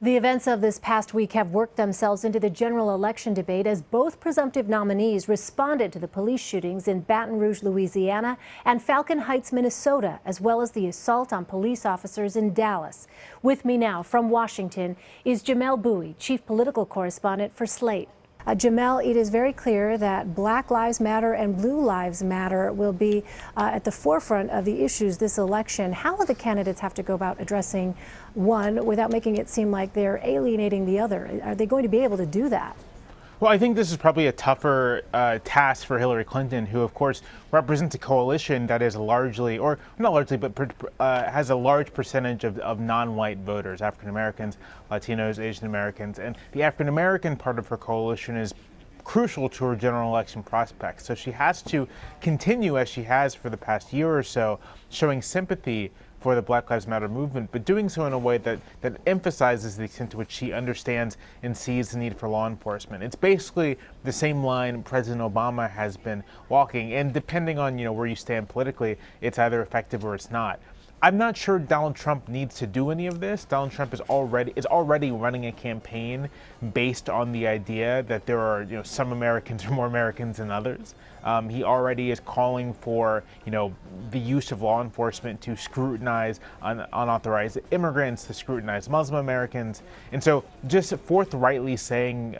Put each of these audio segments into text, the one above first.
The events of this past week have worked themselves into the general election debate as both presumptive nominees responded to the police shootings in Baton Rouge, Louisiana and Falcon Heights, Minnesota, as well as the assault on police officers in Dallas. With me now from Washington is Jamelle Bouie, chief political correspondent for Slate. Jamelle, it is very clear that Black Lives Matter and Blue Lives Matter will be at the forefront of the issues this election. How will the candidates have to go about addressing one without making it seem like they're alienating the other? Are they going to be able to do that? Well, I think this is probably a tougher task for Hillary Clinton, who, of course, represents a coalition that is largely, or not largely, but has a large percentage of non-white voters, African Americans, Latinos, Asian Americans. And the African American part of her coalition is crucial to her general election prospects. So she has to continue, as she has for the past year or so, showing sympathy for the Black Lives Matter movement, but doing so in a way that emphasizes the extent to which she understands and sees the need for law enforcement. It's basically the same line President Obama has been walking, and depending on where you stand politically, it's either effective or it's not. I'm not sure Donald Trump needs to do any of this. Donald Trump is already running a campaign based on the idea that there are some Americans are more Americans than others. He already is calling for the use of law enforcement to scrutinize unauthorized immigrants, to scrutinize Muslim Americans, and so just forthrightly saying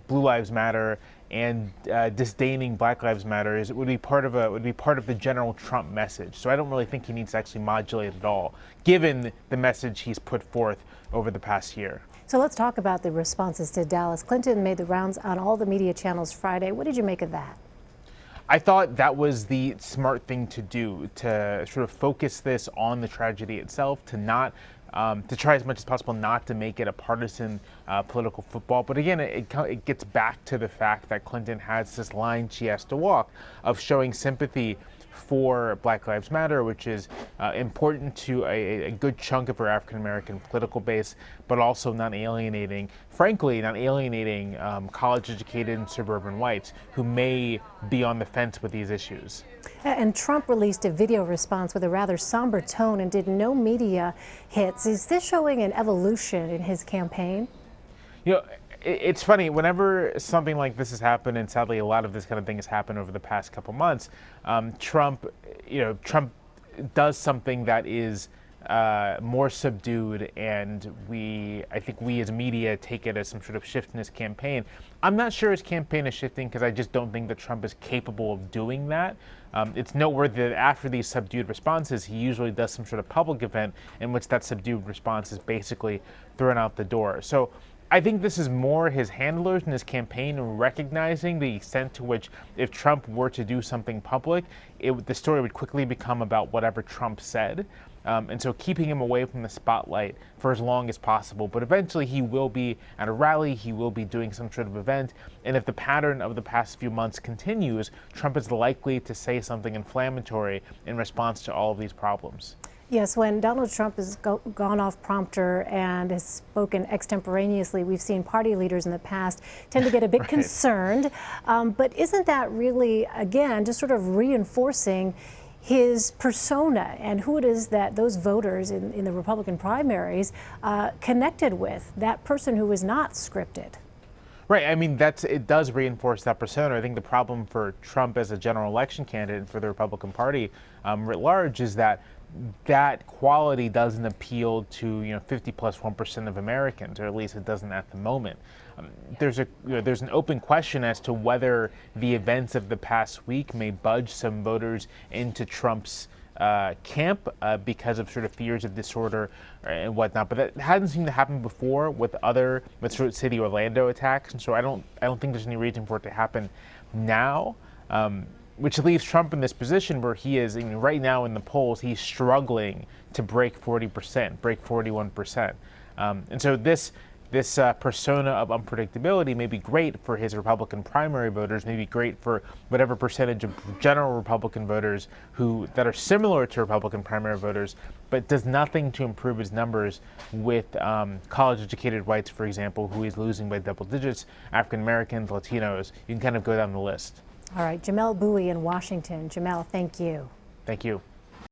Blue Lives Matter and disdaining Black Lives Matter would be part of the general Trump message. So I don't really think he needs to actually modulate at all, given the message he's put forth over the past year. So let's talk about the responses to Dallas. Clinton made the rounds on all the media channels Friday. What did you make of that? I thought that was the smart thing to do, to sort of focus this on the tragedy itself, to try as much as possible not to make it a partisan political football. But again, it gets back to the fact that Clinton has this line she has to walk of showing sympathy for Black Lives Matter, which is important to a good chunk of her African-American political base, but also not alienating college-educated and suburban whites who may be on the fence with these issues. And Trump released a video response with a rather somber tone and did no media hits. Is this showing an evolution in his campaign? It's funny, whenever something like this has happened, and sadly a lot of this kind of thing has happened over the past couple months, Trump does something that is more subdued, and I think we as media take it as some sort of shift in his campaign. I'm not sure his campaign is shifting because I just don't think that Trump is capable of doing that. It's noteworthy that after these subdued responses, he usually does some sort of public event in which that subdued response is basically thrown out the door. So I think this is more his handlers and his campaign recognizing the extent to which if Trump were to do something public, the story would quickly become about whatever Trump said. And so keeping him away from the spotlight for as long as possible. But eventually he will be at a rally, he will be doing some sort of event. And if the pattern of the past few months continues, Trump is likely to say something inflammatory in response to all of these problems. Yes, when Donald Trump has gone off prompter and has spoken extemporaneously, we've seen party leaders in the past tend to get a bit right. concerned. But isn't that really, again, just sort of reinforcing his persona and who it is that those voters in the Republican primaries connected with, that person who was not scripted? Right. I mean, it does reinforce that persona. I think the problem for Trump as a general election candidate and for the Republican Party writ large is that quality doesn't appeal to 50+1% of Americans, or at least it doesn't at the moment. There's an open question as to whether the events of the past week may budge some voters into Trump's camp because of sort of fears of disorder and whatnot, but that hasn't seemed to happen before with sort of city Orlando attacks, and so I don't think there's any reason for it to happen now. Which leaves Trump in this position where he is, right now in the polls, he's struggling to break 40%, break 41%. And so this persona of unpredictability may be great for his Republican primary voters, may be great for whatever percentage of general Republican voters that are similar to Republican primary voters, but does nothing to improve his numbers with college-educated whites, for example, who he's losing by double digits, African Americans, Latinos. You can kind of go down the list. All right, Jamelle Bouie in Washington. Jamelle, thank you. Thank you.